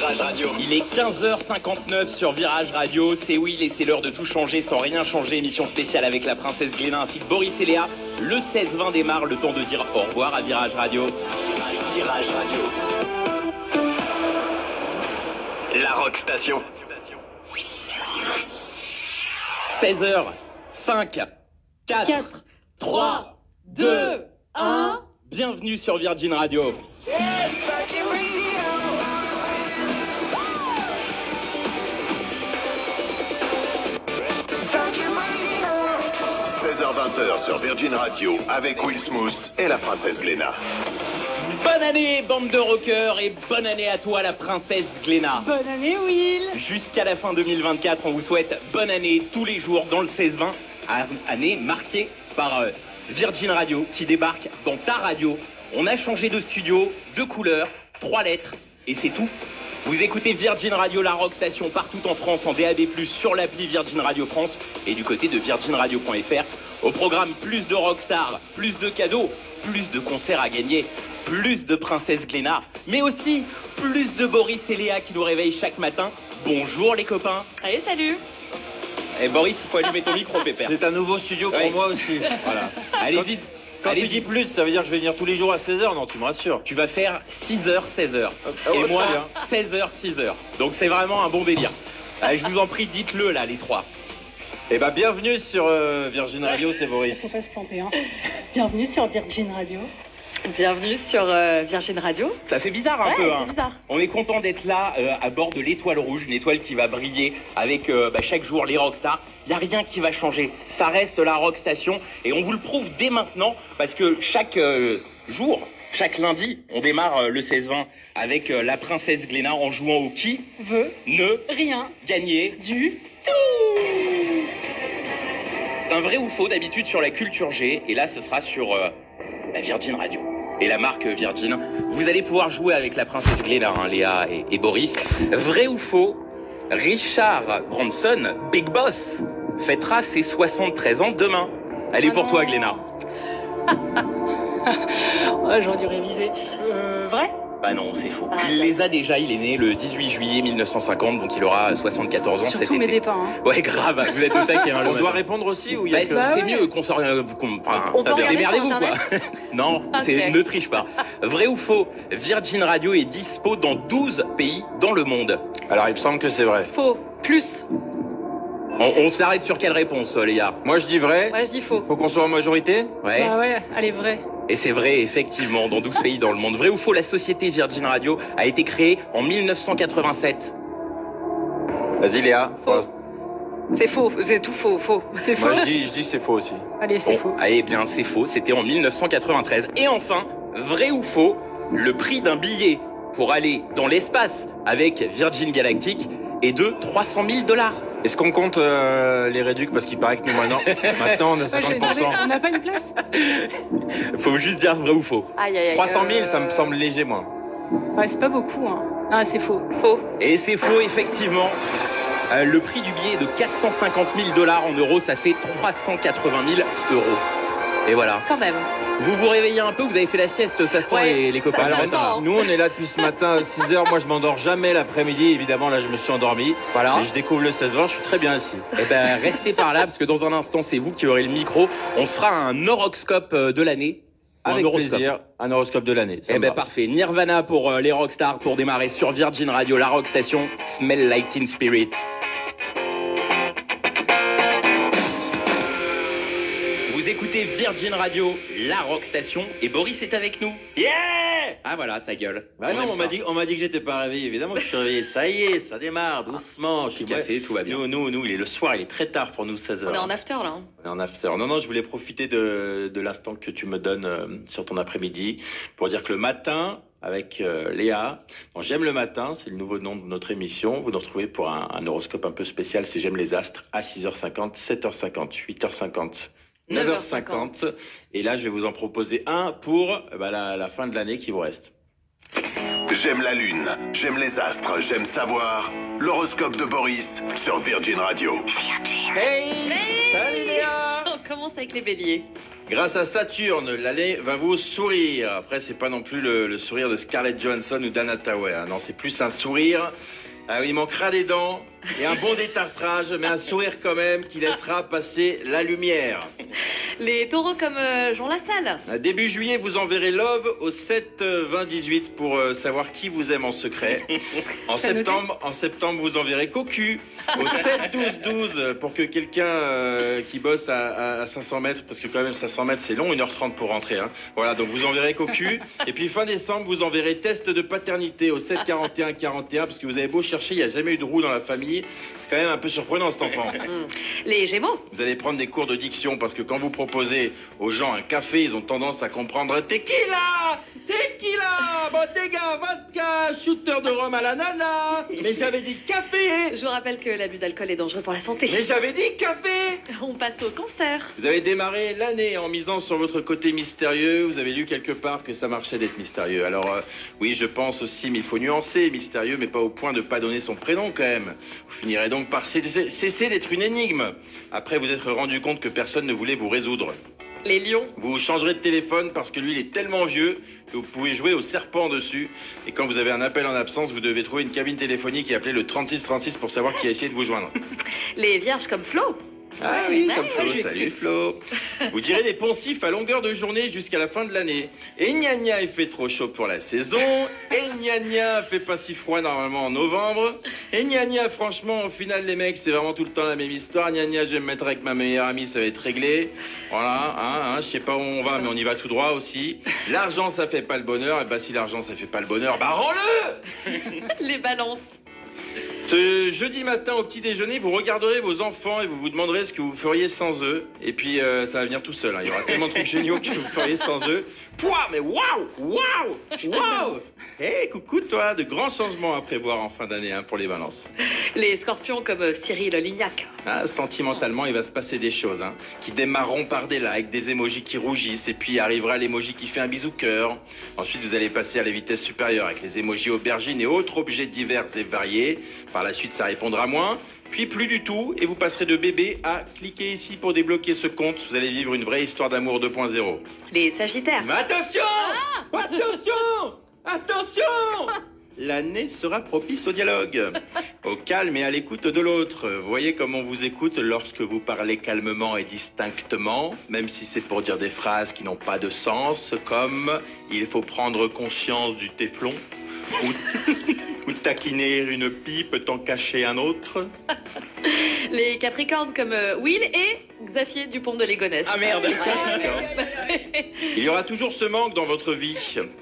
Virage Radio. Il est 15h59 sur Virage Radio. C'est Will et c'est l'heure de tout changer sans rien changer. Émission spéciale avec la princesse Gléna ainsi que Boris et Léa. Le 16-20 démarre, le temps de dire au revoir à Virage Radio. Virage Radio. La Rock Station. 16h, 5, 4, 3, 2, 1. Bienvenue sur Virgin Radio. 16h-20h sur Virgin Radio avec Will Smooth et la princesse Gléna. Bonne année, bande de rockers, et bonne année à toi, la princesse Gléna. Bonne année, Will. Jusqu'à la fin 2024, on vous souhaite bonne année tous les jours dans le 16-20. Année marquée par Virgin Radio qui débarque dans ta radio. On a changé de studio, de couleur, 3 lettres, et c'est tout. Vous écoutez Virgin Radio, la rock station partout en France en DAB+, sur l'appli Virgin Radio France et du côté de virginradio.fr. Au programme, plus de rockstars, plus de cadeaux, plus de concerts à gagner, plus de princesse Gléna, mais aussi plus de Boris et Léa qui nous réveillent chaque matin. Bonjour les copains. Allez, salut. Et Boris, il faut allumer ton micro, pépère. C'est un nouveau studio pour moi aussi. Voilà. Allez-y. Quand tu dis plus, ça veut dire que je vais venir tous les jours à 16h, non, tu me rassures. Tu vas faire 6h, 16h. Ah ouais, et moi, très 16h, 6h. Donc c'est vraiment un bon délire. Allez, je vous en prie, dites-le là, les trois. Eh ben, bienvenue sur Virgin Radio, c'est Boris. Faut pas se planter, hein. Bienvenue sur Virgin Radio. Bienvenue sur Virgin Radio. Ça fait bizarre un Ouais, peu, c'est hein. bizarre. On est content d'être là à bord de l'étoile rouge, une étoile qui va briller avec chaque jour les rockstars. Il n'y a rien qui va changer. Ça reste la rock station et on vous le prouve dès maintenant parce que chaque jour, chaque lundi, on démarre le 16-20 avec la princesse Gléna en jouant au qui Veut ne rien gagner du C'est un vrai ou faux d'habitude sur la culture G et là ce sera sur la Virgin Radio. Et la marque Virgin, vous allez pouvoir jouer avec la princesse Gléna, hein, Léa et Boris. Vrai ou faux, Richard Branson, Big Boss, fêtera ses 73 ans demain. Elle est pour toi, Gléna. Ouais, j'aurais dû réviser. Vrai? Bah non, c'est faux. Il les a déjà, il est né le 18 juillet 1950, donc il aura 74 ans cet Surtout été. m'aidez pas, hein. Ouais, grave, vous êtes au taquet. Hein, On doit répondre aussi ou il y a Bah, que... c'est ouais. mieux qu'on sort. On peut regarder Démerdez-vous, sur quoi. Non, Ok. ne triche pas. Vrai ou faux, Virgin Radio est dispo dans 12 pays dans le monde. Alors, il me semble que c'est vrai. Faux. Plus. On s'arrête sur quelle réponse, les gars? Moi, je dis vrai. Ouais, je dis faux. Faut qu'on soit en majorité. Ouais. Bah ouais, allez, vrai. Et c'est vrai, effectivement, dans 12 pays dans le monde. Vrai ou faux, la société Virgin Radio a été créée en 1987. Vas-y, Léa. Faux. C'est faux. C'est tout faux. Faux. C'est faux? Moi, je dis c'est faux aussi. Allez, c'est Bon, faux. eh bien, c'est faux, c'était en 1993. Et enfin, vrai ou faux, le prix d'un billet pour aller dans l'espace avec Virgin Galactic est de 300 000 $. Est-ce qu'on compte les réducs parce qu'il paraît que nous, maintenant on a Ouais, j'ai 50%. demandé, on n'a pas une place? Faut juste dire vrai ou faux. Aïe, aïe, aïe. 300 000, ça me semble léger, moi. Ouais, c'est pas beaucoup, hein. Ah, c'est faux. Faux. Et c'est faux, effectivement. Le prix du billet est de 450 000 $ en euros, ça fait 380 000 €. Et voilà. Quand même. Vous vous réveillez un peu, vous avez fait la sieste, ça se sent Ouais, les copains. ça Alors, sent, hein. nous, on est là depuis ce matin à 6h. Moi, je m'endors jamais l'après-midi. Évidemment, là, je me suis endormi. Voilà. Et je découvre le 16-20. Je suis très bien ici. Eh ben, restez par là, parce que dans un instant, c'est vous qui aurez le micro. On se fera un horoscope de l'année. Ou Avec un horoscope. plaisir, un horoscope de l'année. Ça Eh me ben va. parfait, Nirvana pour les rockstars pour démarrer sur Virgin Radio, la rock station, Smell Like Teen Spirit. Vous écoutez Virgin Radio, la rock station, et Boris est avec nous. Yeah! Ah voilà, sa gueule. Bah non, aime on m'a dit que j'étais pas réveillé. Évidemment que je suis réveillé. Ça y est, ça démarre doucement. Je suis café, tout va bien. Nous, il est le soir, il est très tard pour nous, 16h. On est en after là. Hein. On est en after. Non, je voulais profiter de l'instant que tu me donnes sur ton après-midi pour dire que le matin, avec Léa, dans J'aime le matin, c'est le nouveau nom de notre émission. Vous nous retrouvez pour un horoscope un peu spécial, c'est J'aime les astres, à 6h50, 7h50, 8h50. 9h50. Et là, je vais vous en proposer un pour la fin de l'année qui vous reste. J'aime la lune, j'aime les astres, j'aime savoir. L'horoscope de Boris sur Virgin Radio. Hey, salut Léa. commence avec les béliers. Grâce à Saturne, l'année va vous sourire. Après, c'est pas non plus le sourire de Scarlett Johansson ou d'Anna Thaoué. Non, c'est plus un sourire. Ah oui, il manquera des dents et un bon détartrage, mais un sourire quand même qui laissera passer la lumière. Les taureaux comme Jean Lassalle. Début juillet, vous enverrez Love au 7 20 18 pour savoir qui vous aime en secret. En septembre, vous enverrez Cocu au 7 12 12 pour que quelqu'un qui bosse à 500 mètres, parce que quand même 500 mètres c'est long, 1h30 pour rentrer. Hein. Voilà, donc vous enverrez Cocu. Et puis fin décembre, vous enverrez test de paternité au 7 41 41 parce que vous avez beau chercher, il n'y a jamais eu de roue dans la famille. C'est quand même un peu surprenant cet enfant. Les gémeaux. Vous allez prendre des cours de diction parce que quand vous proposez aux gens un café, ils ont tendance à comprendre tequila, tequila, bottega, vodka, shooter de rhum à la nana. Mais j'avais dit café. Je vous rappelle que l'abus d'alcool est dangereux pour la santé. Mais j'avais dit café. On passe au cancer. Vous avez démarré l'année en misant sur votre côté mystérieux. Vous avez lu quelque part que ça marchait d'être mystérieux. Alors oui, je pense aussi, mais il faut nuancer mystérieux, mais pas au point de pas donner son prénom quand même. Vous finirez donc par cesser d'être une énigme. Après vous être rendu compte que personne ne voulait vous résoudre. Les lions. Vous changerez de téléphone parce que lui il est tellement vieux que vous pouvez jouer au serpent dessus. Et quand vous avez un appel en absence, vous devez trouver une cabine téléphonique et appeler le 3636 pour savoir qui a essayé de vous joindre. Les vierges comme Flo. Ah oui, Ouais, comme ouais, Flo, ouais. salut Flo. Vous direz des poncifs à longueur de journée jusqu'à la fin de l'année. Et gna gna, il fait trop chaud pour la saison. Et gna gna, fait pas si froid normalement en novembre. Et gna gna, franchement, au final, les mecs, c'est vraiment tout le temps la même histoire. Gna gna, je vais me mettre avec ma meilleure amie, ça va être réglé. Voilà, je sais pas où on va, mais on y va tout droit aussi. L'argent, ça fait pas le bonheur. Et bah, si l'argent, ça fait pas le bonheur, bah rends-le. Les balances. Ce jeudi matin au petit déjeuner, vous regarderez vos enfants et vous vous demanderez ce que vous feriez sans eux. Et puis ça va venir tout seul. Hein. Il y aura tellement de trucs géniaux que vous feriez sans eux. Pouah, mais waouh, waouh. Hey, coucou toi, de grands changements à prévoir en fin d'année hein, pour les balances. Les scorpions comme Cyril Lignac. Ah, sentimentalement, il va se passer des choses hein, qui démarreront par des likes, des émojis qui rougissent et puis arrivera l'émoji qui fait un bisou cœur. Ensuite, vous allez passer à la vitesse supérieure avec les émojis aubergines et autres objets divers et variés. Par la suite, ça répondra moins. Puis plus du tout, et vous passerez de bébé à cliquer ici pour débloquer ce compte. Vous allez vivre une vraie histoire d'amour 2.0. Les sagittaires. Mais attention, attention L'année sera propice au dialogue, au calme et à l'écoute de l'autre. Vous voyez comment on vous écoute lorsque vous parlez calmement et distinctement, même si c'est pour dire des phrases qui n'ont pas de sens, comme « il faut prendre conscience du téflon » ou taquiner une pipe, t'en cacher un autre. Les capricornes comme Will et Xavier Dupont de Ligonnès. Ah merde. Il y aura toujours ce manque dans votre vie,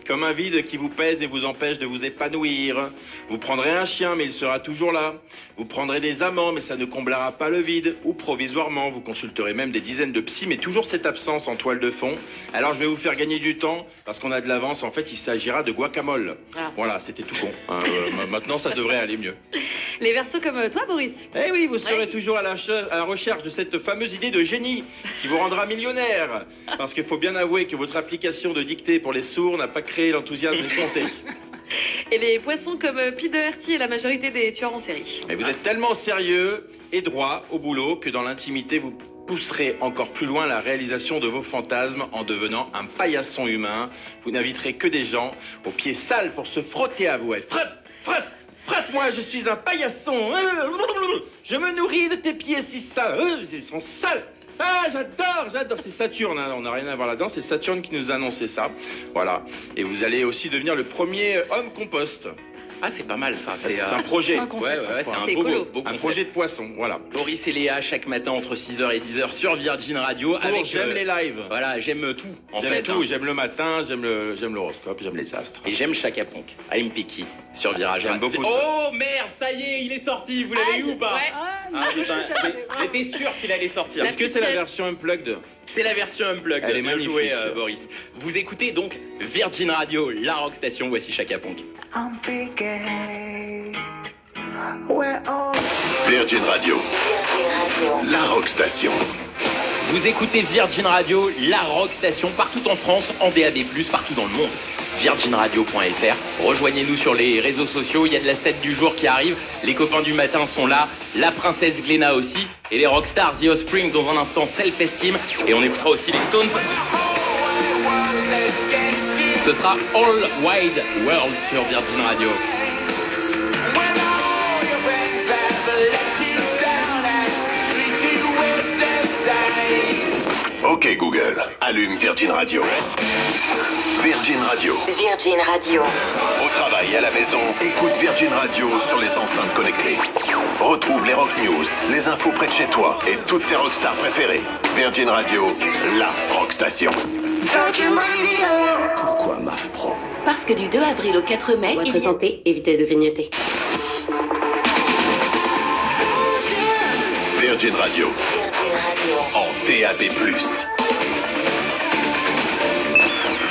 comme un vide qui vous pèse et vous empêche de vous épanouir. Vous prendrez un chien, mais il sera toujours là. Vous prendrez des amants, mais ça ne comblera pas le vide. Ou provisoirement, vous consulterez même des dizaines de psys, mais toujours cette absence en toile de fond. Alors je vais vous faire gagner du temps, parce qu'on a de l'avance. En fait, il s'agira de guacamole. Ah. Voilà, c'était tout con. Hein, maintenant, ça devrait aller mieux. Les versos comme toi, Boris. Eh oui, vous serez Ouais. toujours à la recherche de cette fameuse idée de génie qui vous rendra millionnaire. Parce qu'il faut bien avouer que votre application de dictée pour les sourds n'a pas créé l'enthousiasme escompté. Et les poissons comme Pete Doherty et la majorité des tueurs en série. Mais vous êtes tellement sérieux et droit au boulot que dans l'intimité, vous pousserez encore plus loin la réalisation de vos fantasmes en devenant un paillasson humain. Vous n'inviterez que des gens aux pieds sales pour se frotter à vous. Et Frette-moi, je suis un paillasson. Je me nourris de tes pieds si sales. Ils sont sales. Ah, j'adore. C'est Saturne, hein. On n'a rien à voir là-dedans. C'est Saturne qui nous a annoncé ça. Voilà. Et vous allez aussi devenir le premier homme compost. Ah, c'est pas mal ça. C'est un projet. C'est un Ouais, concept. c'est un C'est beau écolo. beau Un concept. projet de poisson. Voilà. Boris et Léa chaque matin entre 6h et 10h sur Virgin Radio. Pour j'aime les lives. Voilà, j'aime tout en J'aime fait. tout. J'aime le matin, j'aime l'horoscope, j'aime les astres. Et j'aime Chaka Ponk. I'm Picky sur Virage. J'aime beaucoup ça. Oh merde, ça y est, il est sorti. Vous l'avez eu ou pas? Ouais. Ah putain, j'étais sûr qu'il allait sortir. La Est-ce que c'est la petite version unplugged? C'est la version unplugged. Elle est Bien magnifique. joué, Boris. Vous écoutez donc Virgin Radio, la rock station. Voici Chaka Ponk. I'm picking where all Virgin Radio, la rock station. Vous écoutez Virgin Radio, la rock station partout en France, en DAB+, partout dans le monde. virginradio.fr. Rejoignez-nous sur les réseaux sociaux, il y a de la stat du jour qui arrive. Les copains du matin sont là, la princesse Gléna aussi, et les rockstars The Offspring dans un instant Self-Esteem. Et on écoutera aussi les Stones. Ce sera All Wide World sur Virgin Radio. Ok Google, allume Virgin Radio. Virgin Radio. Virgin Radio. Au travail et à la maison, écoute Virgin Radio sur les enceintes connectées. Retrouve les rock news, les infos près de chez toi et toutes tes rockstars préférées. Virgin Radio, la rock station. Pourquoi MAF Pro? Parce que du 2 avril au 4 mai, Votre santé, évitez de grignoter. Virgin Radio. En DAB+.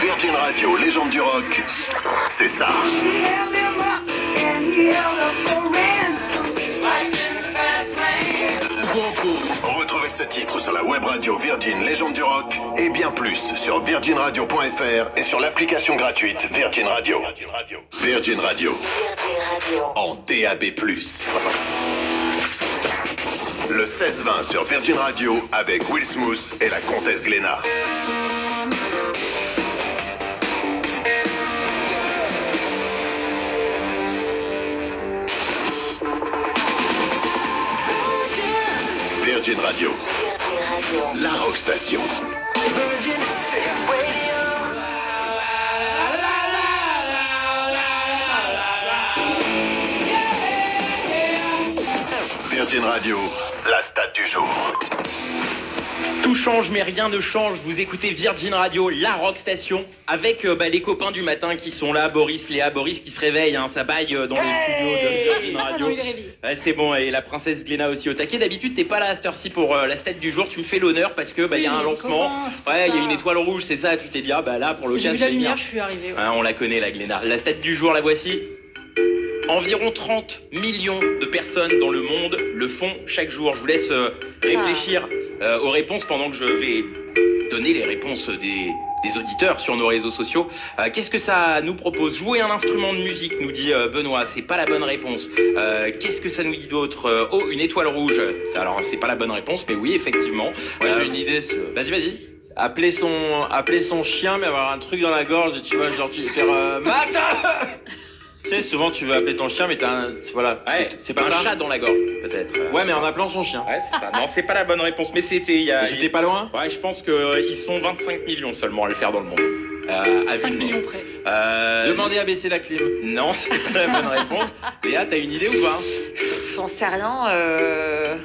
Virgin Radio, légende du rock, c'est ça. Retrouvez ce titre sur la web radio Virgin Légende du rock et bien plus sur virginradio.fr et sur l'application gratuite Virgin Radio. Virgin Radio. En DAB+. Le 16-20 sur Virgin Radio avec Will Smooth et la comtesse Gléna. Virgin Radio. La rock station. Virgin Radio, la stat du jour. Tout change mais rien ne change, vous écoutez Virgin Radio, la rock station, avec les copains du matin qui sont là, Boris, Léa, Boris qui se réveille, hein, ça baille dans le studio de Virgin Radio. Ouais, c'est bon, et la princesse Gléna aussi au taquet. D'habitude t'es pas là à cette heure-ci pour la stat du jour, tu me fais l'honneur parce que y a un lancement, ouais, il y a une étoile rouge, c'est ça, tu t'es dit, là pour l'occasion. J'ai vu la lumière, je suis arrivé. Ouais. On la connaît la Gléna. La stat du jour, la voici. Environ 30 millions de personnes dans le monde le font chaque jour. Je vous laisse réfléchir aux réponses pendant que je vais donner les réponses des auditeurs sur nos réseaux sociaux. Qu'est-ce que ça nous propose? Jouer un instrument de musique, nous dit Benoît, c'est pas la bonne réponse. Qu'est-ce que ça nous dit d'autre? Oh, une étoile rouge. Alors, c'est pas la bonne réponse, mais oui, effectivement. Moi, j'ai une idée. Vas-y. Appeler son chien, mais avoir un truc dans la gorge, et tu vois, genre, tu vas faire Max. Tu sais, souvent tu veux appeler ton chien, mais t'as un. Voilà. Ouais, c'est pas un ça. chat dans la gorge, peut-être. Ouais, mais en appelant son chien. Ouais, c'est ça. Non, c'est pas la bonne réponse, mais c'était. J'étais pas loin. Ouais, je pense qu'ils sont 25 millions seulement à le faire dans le monde. À 5 vue de nez. millions près. Demandez à baisser la clim. Non, c'est pas la bonne réponse. Léa, t'as une idée ou pas? J'en sais rien.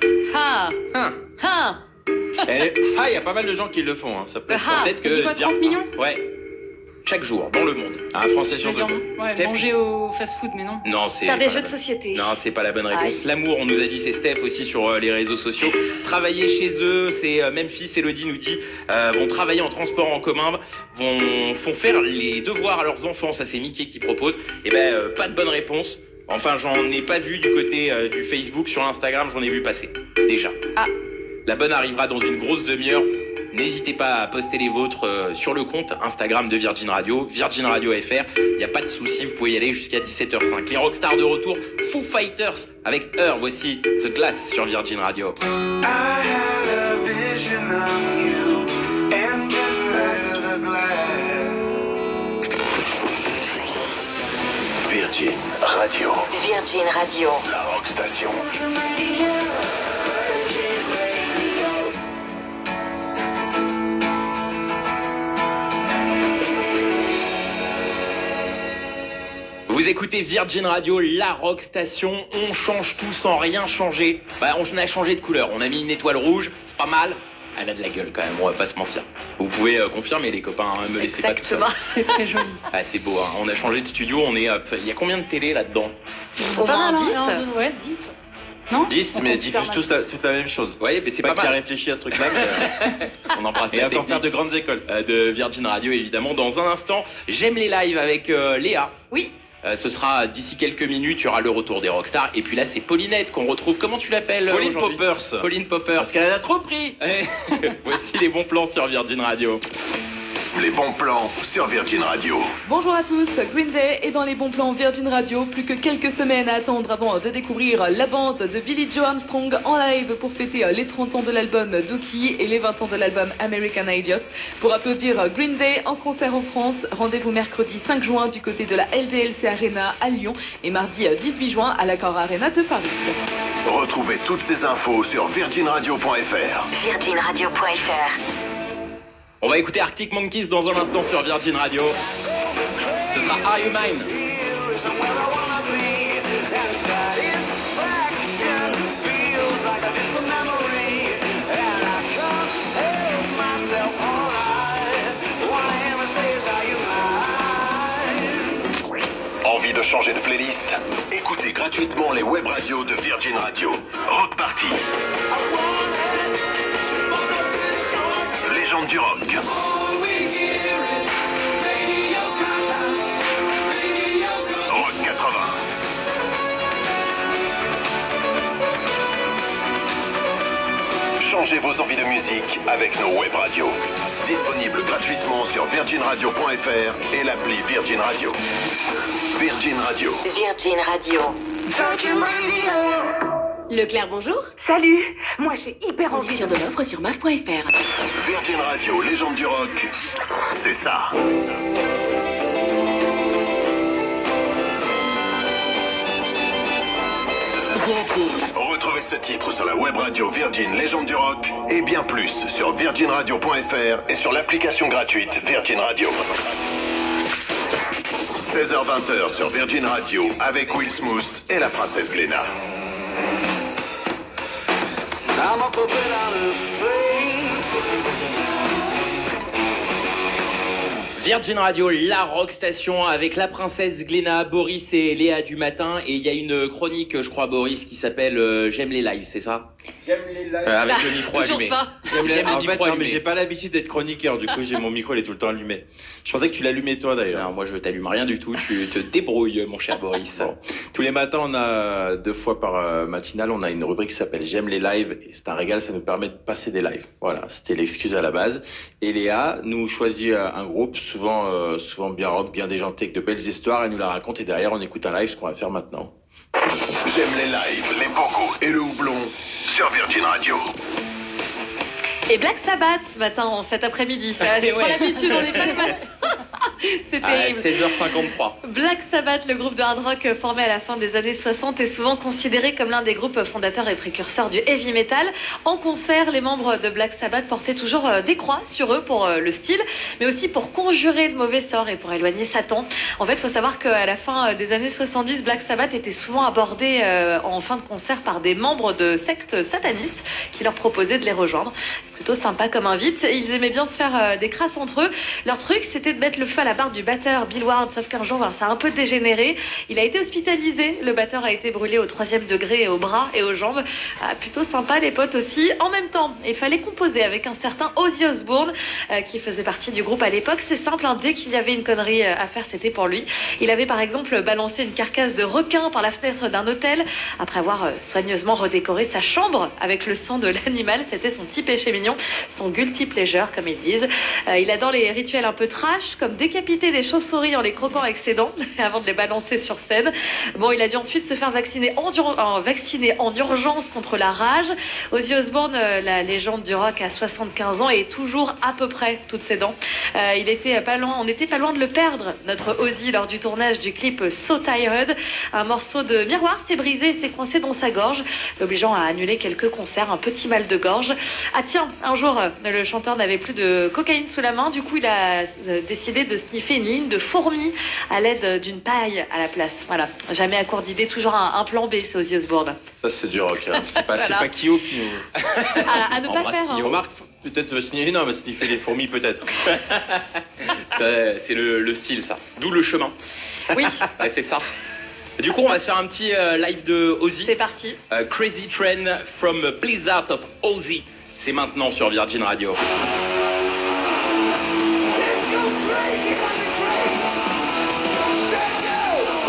Il y a pas mal de gens qui le font, hein. Ça peut être ça. Peut-être T'as dit quoi, 30 millions? Ouais. Chaque jour, dans le monde. Un Français sur deux. Ouais, Steph. manger au fast-food, mais non. Non, c'est. Faire des pas jeux la de bonne- société. Non, c'est pas la bonne réponse. Aïe. L'amour, on nous a dit, c'est Steph aussi sur les réseaux sociaux. Travailler chez eux, c'est Memphis, Elodie nous dit, vont travailler en transport en commun, font faire les devoirs à leurs enfants. Ça, c'est Mickey qui propose. Et pas de bonne réponse. Enfin, j'en ai pas vu du côté du Facebook. Sur Instagram, j'en ai vu passer. Déjà. Ah. La bonne arrivera dans une grosse demi-heure. N'hésitez pas à poster les vôtres sur le compte Instagram de Virgin Radio, Virgin Radio FR. Il n'y a pas de souci, vous pouvez y aller jusqu'à 17h05. Les rockstars de retour, Foo Fighters avec Her. Voici The Glass sur Virgin Radio. I had a vision of you and just leather glass. Virgin Radio, Virgin Radio. la rock station. Vous écoutez Virgin Radio, la rock station. On change tout sans rien changer. On a changé de couleur. On a mis une étoile rouge, c'est pas mal. Elle a de la gueule quand même, on va pas se mentir. Vous pouvez confirmer les copains, hein, me laissez pas tout seul. Exactement. C'est très joli. Ah, c'est beau, hein. On a changé de studio, il y a combien de télé là-dedans? Au moins 10. Ouais, 10. Non 10, On mais compte super diffusent mal. toute la même chose. Ouais, mais c'est Pas pas qui a mal. réfléchi à ce truc-là, mais On embrasse et la encore faire technique de grandes écoles. de Virgin Radio, évidemment. Dans un instant, j'aime les lives avec Léa. Oui. Ce sera d'ici quelques minutes, il y aura le retour des rockstars. Et puis là, c'est Paulinette qu'on retrouve. Comment tu l'appelles Pauline aujourd'hui ? Poppers. Pauline Poppers. Parce qu'elle en a trop pris. Voici les bons plans sur Virgin Radio. Les bons plans sur Virgin Radio. Bonjour à tous, Green Day est dans les bons plans Virgin Radio. Plus que quelques semaines à attendre avant de découvrir la bande de Billie Joe Armstrong en live pour fêter les 30 ans de l'album Dookie et les 20 ans de l'album American Idiot. Pour applaudir Green Day en concert en France, rendez-vous mercredi 5 juin du côté de la LDLC Arena à Lyon et mardi 18 juin à l'Accor Arena de Paris. Retrouvez toutes ces infos sur virginradio.fr. virginradio.fr. On va écouter Arctic Monkeys dans un instant sur Virgin Radio. Ce sera Are You Mine? Envie de changer de playlist? Écoutez gratuitement les web radios de Virgin Radio. Rock Party. Légende du rock. Rock 80. Changez vos envies de musique avec nos web radios. Disponibles gratuitement sur virginradio.fr et l'appli Virgin Radio. Virgin Radio. Virgin Radio. Leclerc, bonjour. Salut, moi j'ai hyper envie. Conditions de l'offre sur marque.fr. Virgin Radio, légende du rock, c'est ça. Retrouvez ce titre sur la web radio Virgin Légende du rock et bien plus sur virginradio.fr et sur l'application gratuite Virgin Radio. 16h-20h sur Virgin Radio avec Will Smith et la princesse Glenna. I'm up a bit on the street. Virgin Radio, la rock station avec la princesse Glenna, Boris et Léa du matin. Et il y a une chronique, je crois, Boris, qui s'appelle J'aime les lives, c'est ça? J'aime les lives. Avec le micro Toujours allumé. pas. J'aime les... En fait, non, mais allumé. j'ai pas l'habitude d'être chroniqueur. Du coup, j'ai mon micro, il est tout le temps allumé. Je pensais que tu l'allumais toi d'ailleurs. Non, moi je t'allume rien du tout, tu te débrouilles, mon cher Boris. Bon. Tous les matins, on a 2 fois par matinale, on a une rubrique qui s'appelle J'aime les lives. Et c'est un régal, ça nous permet de passer des lives. Voilà, c'était l'excuse à la base. Et Léa nous choisit un groupe, souvent bien rock, bien déjanté, avec de belles histoires. Elle nous la raconte et derrière, on écoute un live, ce qu'on va faire maintenant. J'aime les lives, les bongos et le houblon sur Virgin Radio. Et Black Sabbath ce matin, cet après-midi. J'ai pas l'habitude, on n'est pas le matin. C'est terrible. 16h53. Black Sabbath, le groupe de hard rock formé à la fin des années 60, est souvent considéré comme l'un des groupes fondateurs et précurseurs du heavy metal. En concert, les membres de Black Sabbath portaient toujours des croix sur eux pour le style, mais aussi pour conjurer de mauvais sorts et pour éloigner Satan. En fait, il faut savoir qu'à la fin des années 70, Black Sabbath était souvent abordé en fin de concert par des membres de sectes satanistes qui leur proposaient de les rejoindre. Plutôt sympa comme invite. Ils aimaient bien se faire des crasses entre eux. Leur truc, c'était de mettre le feu à la barbe du batteur Bill Ward, sauf qu'un jour, ça a un peu dégénéré. Il a été hospitalisé. Le batteur a été brûlé au 3e degré aux bras et aux jambes. Plutôt sympa, les potes aussi. En même temps, il fallait composer avec un certain Ozzy Osbourne, qui faisait partie du groupe à l'époque. C'est simple, hein, dès qu'il y avait une connerie à faire, c'était pour lui. Il avait par exemple balancé une carcasse de requin par la fenêtre d'un hôtel, après avoir soigneusement redécoré sa chambre avec le sang de l'animal. C'était son petit péché mignon, son guilty pleasure, comme ils disent. Il adore les rituels un peu trash, comme décapiter des chauves-souris en les croquant avec ses dents, avant de les balancer sur scène. Bon, il a dû ensuite se faire vacciner en urgence contre la rage. Ozzy Osbourne, la légende du rock, a 75 ans et toujours à peu près toutes ses dents. On n'était pas loin de le perdre, notre Ozzy, lors du tournage du clip So Tired. Un morceau de miroir s'est brisé, s'est coincé dans sa gorge, l'obligeant à annuler quelques concerts, un petit mal de gorge. Ah tiens, un jour, le chanteur n'avait plus de cocaïne sous la main, du coup il a décidé de sniffer une ligne de fourmis à l'aide d'une paille à la place. Voilà, jamais à court d'idées, toujours un plan B, c'est Ozzy Osbourne. Ça, c'est du rock. Hein. C'est pas, Voilà. c'est pas Kyo qui nous... À ne pas faire. Hein. Remarque, peut-être signer, non, mais sniffer les fourmis, peut-être. C'est le style, ça. D'où le chemin. Oui. Ouais, c'est ça. Du coup, on va se faire un petit live de Ozzy. C'est parti. Crazy Train from Blizzard of Ozzy. C'est maintenant sur Virgin Radio.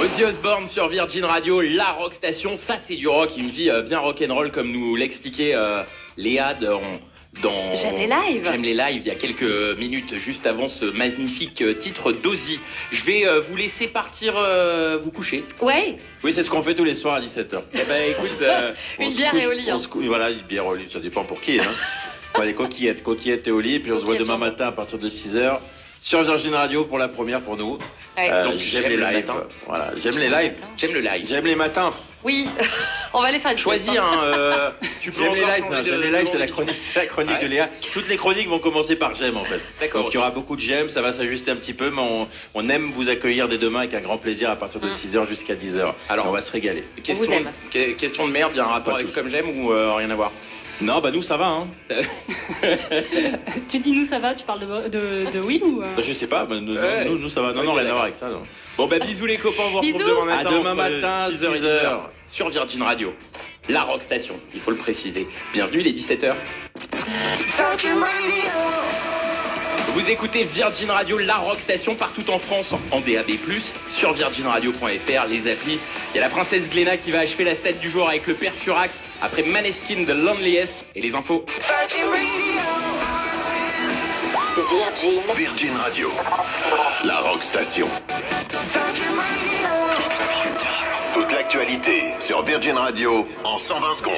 Ozzy Osbourne sur Virgin Radio, la rock station, ça c'est du rock, une vie bien rock'n'roll comme nous l'expliquait Léa dans J'aime les lives. J'aime les lives, il y a quelques minutes juste avant ce magnifique titre d'Ozzy. Je vais vous laisser partir vous coucher. Ouais. Oui, c'est ce qu'on fait tous les soirs à 17h. Eh ben écoute, une bière et au lit. Voilà, une bière au lit, ça dépend pour qui. Hein. Ouais, les coquillettes et au lit, puis on se voit demain matin à partir de 6h sur Virgin Radio pour la première pour nous. Ouais. Donc j'aime les lives. Voilà, j'aime les lives. J'aime le live. J'aime les matins. Oui, on va aller faire une Choisis tu peux j'aime les encore lives, changer j'aime de- les lives, de c'est la nom. chronique de Léa. Toutes les chroniques vont commencer par j'aime en fait. D'accord, Donc il y aura beaucoup de j'aime, ça va s'ajuster un petit peu, mais on aime vous accueillir dès demain avec un grand plaisir à partir de 6h jusqu'à 10h. Alors, on va se régaler. Question, vous aime. question de merde, il y a un rapport Pas avec tous. Comme J'aime ou rien à voir? Non, bah nous ça va, hein. Tu dis nous ça va, tu parles de Will ou Bah, je sais pas, bah, nous, Ouais. nous ça va. Non, Ok, non, rien à d'accord. voir avec ça. Non. Bon bah bisous les copains, on vous retrouve Bisous. demain matin. À demain entre matin, 6h et 6h. 10h sur Virgin Radio. La rock station, il faut le préciser. Bienvenue les 17h. Vous écoutez Virgin Radio, la rock station partout en France, en DAB+, sur virginradio.fr, les applis. Il y a la princesse Gléna qui va achever la stat du jour avec le père Furax, après Maneskin The Loneliest et les infos. Virgin Radio, la rock station. Toute l'actualité sur Virgin Radio en 120 secondes.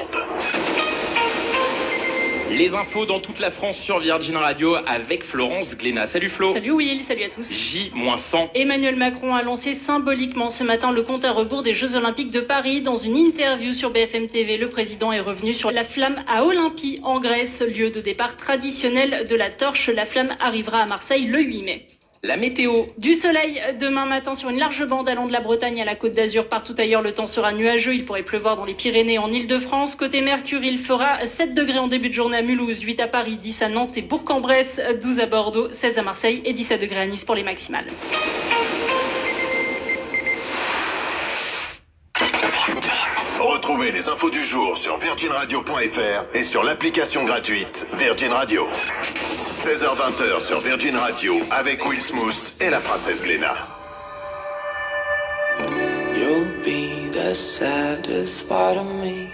Les infos dans toute la France sur Virgin Radio avec Florence Gléna. Salut Flo. Salut Will, salut à tous. J-100. Emmanuel Macron a lancé symboliquement ce matin le compte à rebours des Jeux Olympiques de Paris. Dans une interview sur BFM TV, le président est revenu sur la flamme à Olympie, en Grèce, lieu de départ traditionnel de la torche. La flamme arrivera à Marseille le 8 mai. La météo. Du soleil demain matin sur une large bande allant de la Bretagne à la Côte d'Azur. Partout ailleurs, le temps sera nuageux. Il pourrait pleuvoir dans les Pyrénées, en Île-de-France. Côté Mercure, il fera 7 degrés en début de journée à Mulhouse, 8 à Paris, 10 à Nantes et Bourg-en-Bresse, 12 à Bordeaux, 16 à Marseille et 17 degrés à Nice pour les maximales. Retrouvez les infos du jour sur virginradio.fr et sur l'application gratuite Virgin Radio. 16h-20h sur Virgin Radio avec Will Smooth et la princesse Gléna. You'll be the saddest part of me.